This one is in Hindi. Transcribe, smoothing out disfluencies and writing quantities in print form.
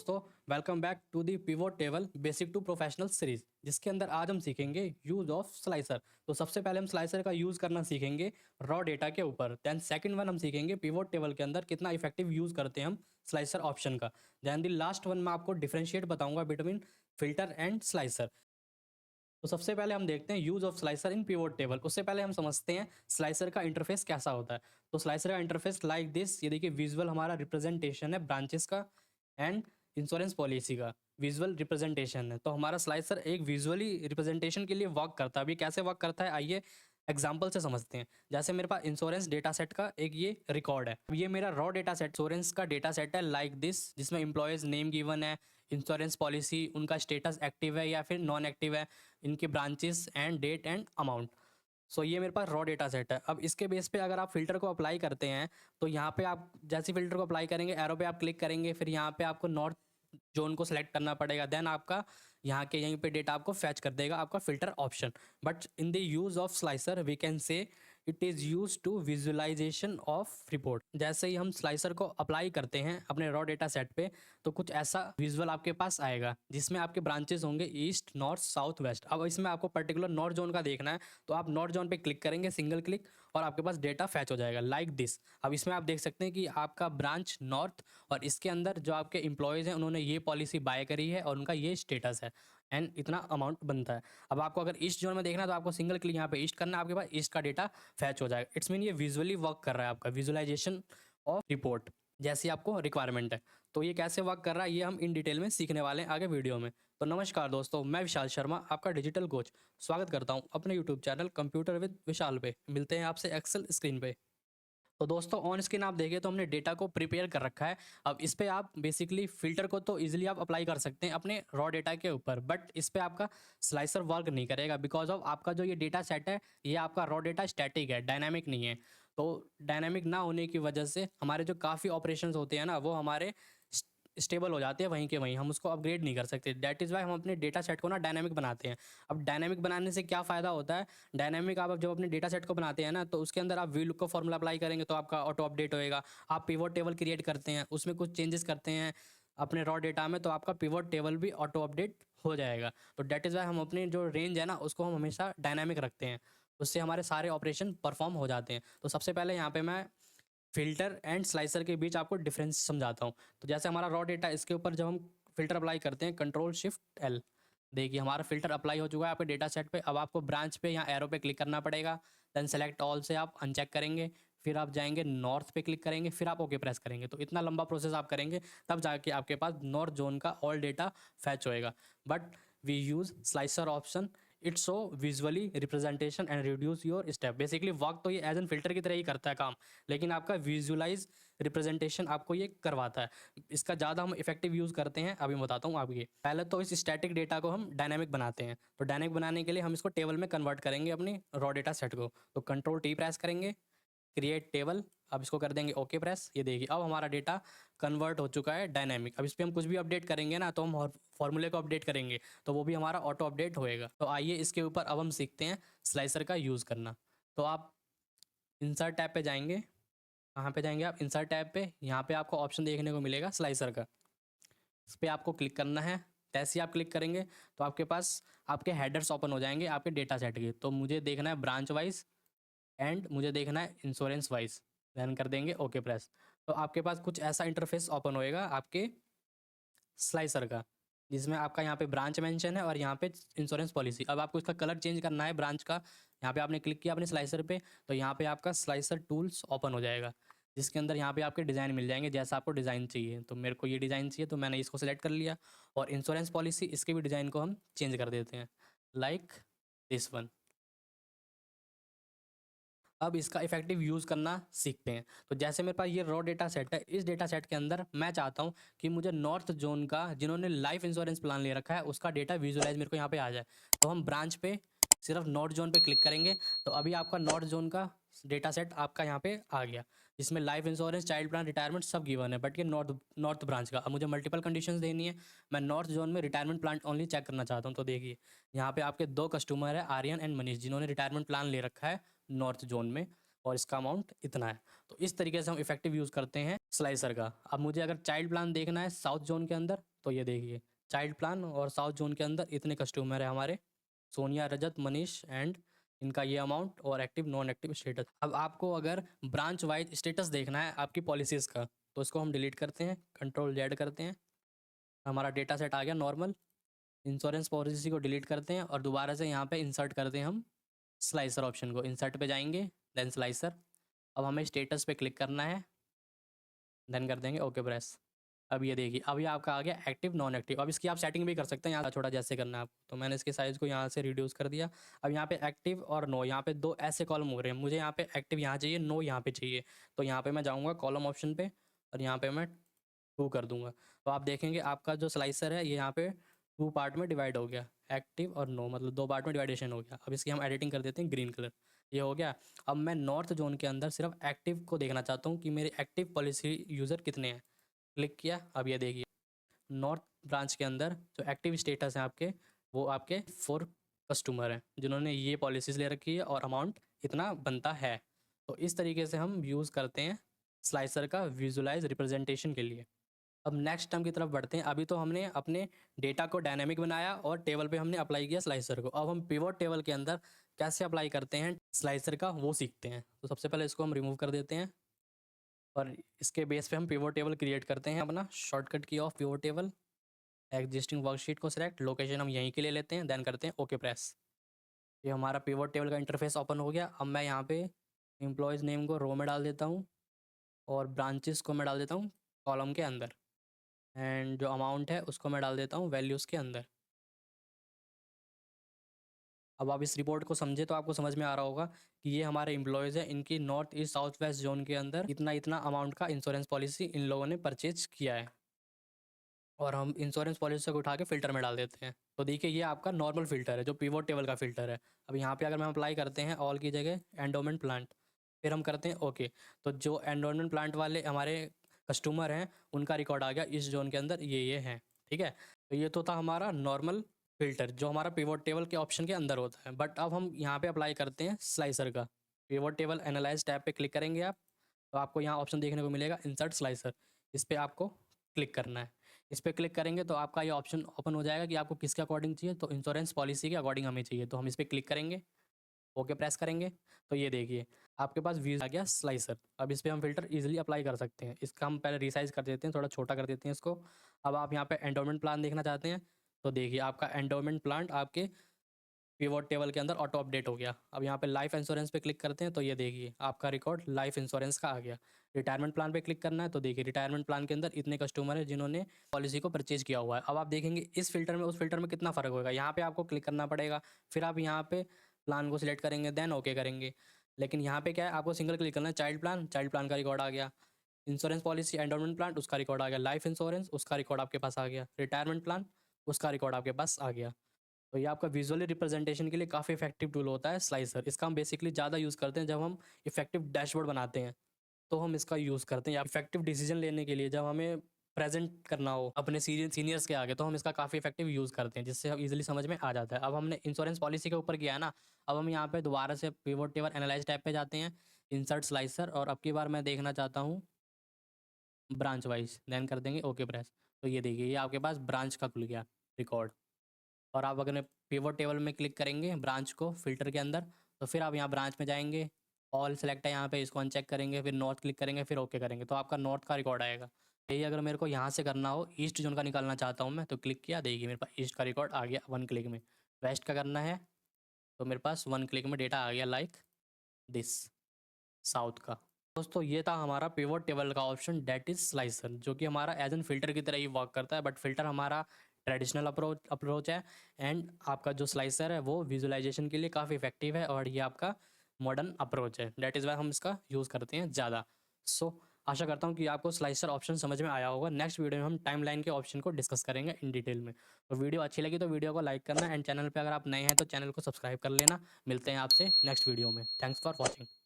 दोस्तों, welcome back to the pivot table basic to professional series, जिसके अंदर आज हम सीखेंगे यूज ऑफ स्लाइसर। तो सबसे पहले हम स्लाइसर का यूज करना सीखेंगे रॉ डेटा के ऊपर। देन सेकंड वन हम सीखेंगे पिवोट टेबल के अंदर कितना इफेक्टिव यूज करते हैं हम स्लाइसर ऑप्शन का। देन दी लास्ट वन मैं आपको डिफरेंशिएट बताऊंगा बिटवीन फिल्टर एंड स्लाइसर। तो सबसे पहले हम देखते हैं use of slicer in pivot table. उससे पहले हम समझते हैं स्लाइसर का इंटरफेस कैसा होता है। तो स्लाइसर का इंटरफेस लाइक दिस, ये देखिए विजुअल हमारा रिप्रेजेंटेशन है ब्रांचेस का एंड इंश्योरेंस पॉलिसी का विजुअल रिप्रेजेंटेशन है। तो हमारा स्लाइसर एक विजुअली रिप्रेजेंटेशन के लिए वर्क करता है। अभी कैसे वर्क करता है आइए एग्जाम्पल से समझते हैं। जैसे मेरे पास इंश्योरेंस डेटा सेट का एक ये रिकॉर्ड है। ये मेरा रॉ डेटा सेट इंश्योरेंस का डेटा सेट है लाइक दिस, जिसमें एम्प्लॉयज नेम गिवन है, इंश्योरेंस पॉलिसी, उनका स्टेटस एक्टिव है या फिर नॉन एक्टिव है, इनके branches and date and amount. So ये मेरे पास रॉ डेटा सेट है। अब इसके बेस पे अगर आप फिल्टर को अप्लाई करते हैं तो यहाँ पे आप जैसे फिल्टर को अप्लाई करेंगे एरो पे आप क्लिक करेंगे, फिर यहाँ पे आपको नॉर्थ जोन को सिलेक्ट करना पड़ेगा। देन आपका यहाँ के यहीं पे डेटा आपको फैच कर देगा आपका filter option. But in the use of slicer we can say it is use to visualization of report. जैसे ही हम स्लाइसर को अप्लाई करते हैं अपने रॉ डेटा सेट पे तो कुछ ऐसा विजुअल आपके पास आएगा जिसमें आपके ब्रांचेस होंगे ईस्ट, नॉर्थ, साउथ, वेस्ट। अब इसमें आपको पर्टिकुलर नॉर्थ जोन का देखना है तो आप नॉर्थ जोन पे क्लिक करेंगे, सिंगल क्लिक, और आपके पास डेटा फैच हो जाएगा लाइक दिस। अब इसमें आप देख सकते हैं कि आपका ब्रांच नॉर्थ और इसके अंदर जो आपके एम्प्लॉयज़ हैं उन्होंने ये पॉलिसी बाय करी है और उनका ये स्टेटस है एंड इतना अमाउंट बनता है। अब आपको अगर ईस्ट जोन में देखना है तो आपको सिंगल क्लिक यहाँ पे ईस्ट करना है, आपके पास ईस्ट का डेटा फैच हो जाएगा। इट्स मीन ये विजुअली वर्क कर रहा है, आपका विजुअलाइजेशन ऑफ रिपोर्ट जैसी आपको रिक्वायरमेंट है। तो ये कैसे वर्क कर रहा है ये हम इन डिटेल में सीखने वाले हैं आगे वीडियो में। तो नमस्कार दोस्तों, मैं विशाल शर्मा, आपका डिजिटल कोच, स्वागत करता हूँ अपने यूट्यूब चैनल कंप्यूटर विद विशाल पे। मिलते हैं आपसे एक्सेल स्क्रीन पे। तो दोस्तों ऑन स्क्रीन आप देखें तो हमने डेटा को प्रिपेयर कर रखा है। अब इस पे आप बेसिकली फिल्टर को तो इजीली आप अप्लाई कर सकते हैं अपने रॉ डेटा के ऊपर, बट इस पे आपका स्लाइसर वर्क नहीं करेगा बिकॉज ऑफ आपका जो ये डेटा सेट है ये आपका रॉ डेटा स्टैटिक है, डायनामिक नहीं है। तो डायनामिक ना होने की वजह से हमारे जो काफ़ी ऑपरेशंस होते हैं ना वो हमारे स्टेबल हो जाते हैं वहीं के वहीं, हम उसको अपग्रेड नहीं कर सकते। दैट इज़ वाई हम अपने डेटा सेट को ना डायनामिक बनाते हैं। अब डायनामिक बनाने से क्या फ़ायदा होता है, डायनामिक आप जब अपने डेटा सेट को बनाते हैं ना तो उसके अंदर आप वी लुक का फॉर्मूला अप्लाई करेंगे तो आपका ऑटो अपडेट होएगा। आप पिवट टेबल क्रिएट करते हैं, उसमें कुछ चेंजेस करते हैं अपने रॉ डेटा में तो आपका पिवट टेबल भी ऑटो अपडेट हो जाएगा। तो दैट इज़ वाई हम अपनी जो रेंज है ना उसको हम हमेशा डायनामिक रखते हैं, उससे हमारे सारे ऑपरेशन परफॉर्म हो जाते हैं। तो सबसे पहले यहाँ पे मैं फ़िल्टर एंड स्लाइसर के बीच आपको डिफरेंस समझाता हूँ। तो जैसे हमारा रॉ डेटा, इसके ऊपर जब हम फ़िल्टर अप्लाई करते हैं कंट्रोल शिफ्ट एल, देखिए हमारा फ़िल्टर अप्लाई हो चुका है आपके डेटा सेट पे। अब आपको ब्रांच पे या एरो पे क्लिक करना पड़ेगा। देन सेलेक्ट ऑल से आप अनचेक करेंगे, फिर आप जाएंगे नॉर्थ पे क्लिक करेंगे, फिर आप ओके प्रेस करेंगे। तो इतना लंबा प्रोसेस आप करेंगे तब जाके आपके पास नॉर्थ जोन का ऑल डेटा फैच होएगा। But we use slicer option, it's so visually representation and reduce your step. Basically work तो ये एज एन फिल्टर की तरह ही करता है काम, लेकिन आपका विजुअलाइज रिप्रेजेंटेशन आपको ये करवाता है। इसका ज़्यादा हम इफेक्टिव यूज़ करते हैं, अभी मैं बताता हूँ आपको। ये पहले तो इस स्टैटिक डेटा को हम डायनामिक बनाते हैं। तो डायनामिक बनाने के लिए हम इसको टेबल में कन्वर्ट करेंगे अपनी रॉ डेटा सेट को। तो कंट्रोल टी प्रेस करेंगे, क्रिएट टेबल, अब इसको कर देंगे ओके प्रेस। ये देखिए अब हमारा डेटा कन्वर्ट हो चुका है डायनामिक। अब इस पर हम कुछ भी अपडेट करेंगे ना तो हम फॉर्मूले को अपडेट करेंगे तो वो भी हमारा ऑटो अपडेट होएगा। तो आइए इसके ऊपर अब हम सीखते हैं स्लाइसर का यूज़ करना। तो आप इंसर्ट टैब पे जाएंगे, कहाँ पे जाएंगे आप, इंसर्ट टैब पे, यहाँ पे आपको ऑप्शन देखने को मिलेगा स्लाइसर का, इस पर आपको क्लिक करना है। जैसे ही आप क्लिक करेंगे तो आपके पास आपके हेडर्स ओपन हो जाएंगे आपके डेटा सेट के। तो मुझे देखना है ब्रांच वाइज एंड मुझे देखना है इंश्योरेंस वाइज। देन कर देंगे ओके प्रेस। तो आपके पास कुछ ऐसा इंटरफेस ओपन होएगा आपके स्लाइसर का, जिसमें आपका यहाँ पे ब्रांच मेंशन है और यहाँ पे इंश्योरेंस पॉलिसी। अब आपको इसका कलर चेंज करना है ब्रांच का। यहाँ पे आपने क्लिक किया अपने स्लाइसर पे तो यहाँ पे आपका स्लाइसर टूल्स ओपन हो जाएगा, जिसके अंदर यहाँ पे आपके डिज़ाइन मिल जाएंगे जैसा आपको डिज़ाइन चाहिए। तो मेरे को ये डिज़ाइन चाहिए तो मैंने इसको सेलेक्ट कर लिया। और इंश्योरेंस पॉलिसी, इसके भी डिज़ाइन को हम चेंज कर देते हैं लाइक दिस वन। अब इसका इफेक्टिव यूज़ करना सीखते हैं। तो जैसे मेरे पास ये रॉ डेटा सेट है, इस डेटा सेट के अंदर मैं चाहता हूँ कि मुझे नॉर्थ जोन का, जिन्होंने लाइफ इंश्योरेंस प्लान ले रखा है, उसका डेटा विजुअलाइज मेरे को यहाँ पे आ जाए। तो हम ब्रांच पे सिर्फ नॉर्थ जोन पे क्लिक करेंगे तो अभी आपका नॉर्थ जोन का डेटा सेट आपका यहाँ पे आ गया, जिसमें life insurance, child plan, retirement सब गिवन है। बट ये नॉर्थ नॉर्थ ब्रांच का। अब मुझे मल्टीपल कंडीशंस देनी है, मैं नॉर्थ जोन में रिटायरमेंट प्लान ओनली चेक करना चाहता हूँ। तो देखिए यहाँ पे आपके दो कस्टमर है, आर्यन एंड मनीष, जिन्होंने रिटायरमेंट प्लान ले रखा है नॉर्थ जोन में। और इसका अमाउंट इतना है। तो इस तरीके से हम इफेक्टिव यूज़ करते हैं स्लाइसर का। अब मुझे अगर चाइल्ड प्लान देखना है साउथ जोन के अंदर, तो ये देखिए चाइल्ड प्लान और साउथ जोन के अंदर इतने कस्टमर है हमारे, सोनिया, रजत, मनीष एंड इनका ये अमाउंट और एक्टिव नॉन एक्टिव स्टेटस। अब आपको अगर ब्रांच वाइज स्टेटस देखना है आपकी पॉलिसीज़ का, तो इसको हम डिलीट करते हैं, कंट्रोल जेड करते हैं, हमारा डेटा सेट आ गया नॉर्मल। इंश्योरेंस पॉलिसी को डिलीट करते हैं और दोबारा से यहाँ पे इंसर्ट करते हैं हम स्लाइसर ऑप्शन को। इंसर्ट पे जाएंगे, देन स्लाइसर। अब हमें स्टेटस पे क्लिक करना है, देन कर देंगे ओके प्रेस। अब ये देखिए अब ये आपका आ गया एक्टिव नॉन एक्टिव। अब इसकी आप सेटिंग भी कर सकते हैं, यहाँ छोटा जैसे करना है आपको। तो मैंने इसके साइज़ को यहाँ से रिड्यूस कर दिया। अब यहाँ पे एक्टिव और नो, यहाँ पे दो ऐसे कॉलम हो रहे हैं, मुझे यहाँ पे एक्टिव यहाँ चाहिए, नो यहाँ पे चाहिए। तो यहाँ पे मैं जाऊँगा कॉलम ऑप्शन पे और यहाँ पे मैं 2 कर दूंगा। तो आप देखेंगे आपका जो स्लाइसर है ये यहाँ पे 2 पार्ट में डिवाइड हो गया, एक्टिव और नो, मतलब 2 पार्ट में डिवाइडेशन हो गया। अब इसकी हम एडिटिंग कर देते हैं ग्रीन कलर, ये हो गया। अब मैं नॉर्थ जोन के अंदर सिर्फ एक्टिव को देखना चाहता हूँ कि मेरे एक्टिव पॉलिसी यूज़र कितने हैं। क्लिक किया, अब ये देखिए नॉर्थ ब्रांच के अंदर जो एक्टिव स्टेटस हैं आपके, वो आपके 4 कस्टमर हैं जिन्होंने ये पॉलिसीज़ ले रखी है और अमाउंट इतना बनता है। तो इस तरीके से हम यूज़ करते हैं स्लाइसर का विजुलाइज रिप्रेजेंटेशन के लिए। अब नेक्स्ट टर्म की तरफ बढ़ते हैं। अभी तो हमने अपने डेटा को डायनेमिक बनाया और टेबल पे हमने अप्लाई किया स्लाइसर को। अब हम पिवट टेबल के अंदर कैसे अप्लाई करते हैं स्लाइसर का वो सीखते हैं। तो सबसे पहले इसको हम रिमूव कर देते हैं और इसके बेस पे हम पिवट टेबल क्रिएट करते हैं। अपना शॉर्टकट की of pivot table, existing worksheet को सिलेक्ट, लोकेशन हम यहीं के लिए लेते हैं, देन करते हैं ओके प्रेस। ये हमारा पिवट टेबल का इंटरफेस ओपन हो गया। अब मैं यहाँ पे एम्प्लॉयज़ नेम को रो में डाल देता हूँ और ब्रांचेस को मैं डाल देता हूँ कॉलम के अंदर, एंड जो अमाउंट है उसको मैं डाल देता हूँ वैल्यूज़ के अंदर। अब आप इस रिपोर्ट को समझे तो आपको समझ में आ रहा होगा कि ये हमारे एम्प्लॉयज़ हैं, इनकी north east south west zone के अंदर इतना इतना अमाउंट का इंश्योरेंस पॉलिसी इन लोगों ने परचेज किया है। और हम इंश्योरेंस पॉलिसी को उठा के फ़िल्टर में डाल देते हैं। तो देखिए ये आपका नॉर्मल फ़िल्टर है जो पिवट टेबल का फ़िल्टर है। अब यहाँ पे अगर हम अप्लाई करते हैं ऑल की जगह एंडोमेंट प्लांट, फिर हम करते हैं ओके, तो जो एंडोमेंट प्लांट वाले हमारे कस्टमर हैं उनका रिकॉर्ड आ गया इस जोन के अंदर, ये हैं, ठीक है। तो ये तो था हमारा नॉर्मल फ़िल्टर जो हमारा पिवट टेबल के ऑप्शन के अंदर होता है। बट अब हम यहाँ पे अप्लाई करते हैं स्लाइसर का। पिवट टेबल एनालाइज टैब पे क्लिक करेंगे आप, तो आपको यहाँ ऑप्शन देखने को मिलेगा इंसर्ट स्लाइसर। इस पर आपको क्लिक करना है। इस पर क्लिक करेंगे तो आपका ये ऑप्शन ओपन हो जाएगा कि आपको किसके अकॉर्डिंग चाहिए। तो इंश्योरेंस पॉलिसी के अकॉर्डिंग हमें चाहिए, तो हम इस पर क्लिक करेंगे, ओके प्रेस करेंगे। तो ये देखिए आपके पास व्यूज आ गया स्लाइसर। अब इस पर हम फिल्टर इजीली अप्लाई कर सकते हैं। इसका हम पहले रिसाइज कर देते हैं, थोड़ा छोटा कर देते हैं इसको। अब आप यहाँ पे एंडोमेंट प्लान देखना चाहते हैं, तो देखिए आपका एंडोमेंट प्लान आपके पिवट टेबल के अंदर ऑटो अपडेट हो गया। अब यहाँ पे लाइफ इंश्योरेंस पे क्लिक करते हैं, तो ये देखिए आपका रिकॉर्ड लाइफ इंश्योरेंस का आ गया। रिटायरमेंट प्लान पे क्लिक करना है, तो देखिए रिटायरमेंट प्लान के अंदर इतने कस्टमर हैं जिन्होंने पॉलिसी को परचेज किया हुआ है। अब आप देखेंगे इस फिल्टर में उस फिल्टर में कितना फ़र्क होगा। यहाँ पे आपको क्लिक करना पड़ेगा, फिर आप यहाँ पे प्लान को सिलेक्ट करेंगे, देन ओके करेंगे। लेकिन यहाँ पे क्या है, आपको सिंगल क्लिक करना है। चाइल्ड प्लान का रिकॉर्ड आ गया, इंश्योरेंस पॉलिसी एंडोमेंट प्लान उसका रिकॉर्ड आ गया, लाइफ इंश्योरेंस उसका रिकॉर्ड आपके पास आ गया, रिटायरमेंट प्लान उसका रिकॉर्ड आपके पास आ गया। तो ये आपका विजुअली रिप्रेजेंटेशन के लिए काफ़ी इफेक्टिव टूल होता है स्लाइसर। इसका हम बेसिकली ज़्यादा यूज़ करते हैं जब हम इफेक्टिव डैशबोर्ड बनाते हैं, तो हम इसका यूज़ करते हैं। या इफेक्टिव डिसीजन लेने के लिए जब हमें प्रेजेंट करना हो अपने सीनियर्स के आगे, तो हम इसका काफ़ी इफेक्टिव यूज़ करते हैं, जिससे हम इजीली समझ में आ जाता है। अब हमने इंश्योरेंस पॉलिसी के ऊपर किया है ना, अब हम यहाँ पे दोबारा से पिवट टेबल एनालाइज टैब पे जाते हैं, इंसर्ट स्लाइसर, और अब की बार मैं देखना चाहता हूँ ब्रांच वाइज, देन कर देंगे ओके प्रेस। तो ये देखिए ये आपके पास ब्रांच का खुल गया रिकॉर्ड। और आप अगर पिवट टेबल में क्लिक करेंगे ब्रांच को फिल्टर के अंदर, तो फिर आप यहाँ ब्रांच में जाएंगे, ऑल सेलेक्ट है यहाँ पे, इसको अनचेक करेंगे, फिर नॉर्थ क्लिक करेंगे, फिर ओके करेंगे, तो आपका नॉर्थ का रिकॉर्ड आएगा। यही अगर मेरे को यहाँ से करना हो ईस्ट जोन का निकालना चाहता हूँ मैं, तो क्लिक किया, देखिए मेरे पास ईस्ट का रिकॉर्ड आ गया 1 क्लिक में। वेस्ट का करना है तो मेरे पास 1 क्लिक में डेटा आ गया लाइक दिस, साउथ का। दोस्तों ये था हमारा पिवट टेबल का ऑप्शन, डेट इज स्लाइसर, जो कि हमारा एज एन फिल्टर की तरह ही वर्क करता है। बट फिल्टर हमारा ट्रेडिशनल अप्रोच है, एंड आपका जो स्लाइसर है वो विजुअलाइजेशन के लिए काफ़ी इफेक्टिव है, और ये आपका मॉडर्न अप्रोच है। डेट इज़ वाई हम इसका यूज़ करते हैं ज़्यादा। सो आशा करता हूँ कि आपको स्लाइसर ऑप्शन समझ में आया होगा। नेक्स्ट वीडियो में हम टाइमलाइन के ऑप्शन को डिस्कस करेंगे इन डिटेल में। तो वीडियो अच्छी लगी तो वीडियो को लाइक करना, एंड चैनल पे अगर आप नए हैं तो चैनल को सब्सक्राइब कर लेना। मिलते हैं आपसे नेक्स्ट वीडियो में। Thanks for watching.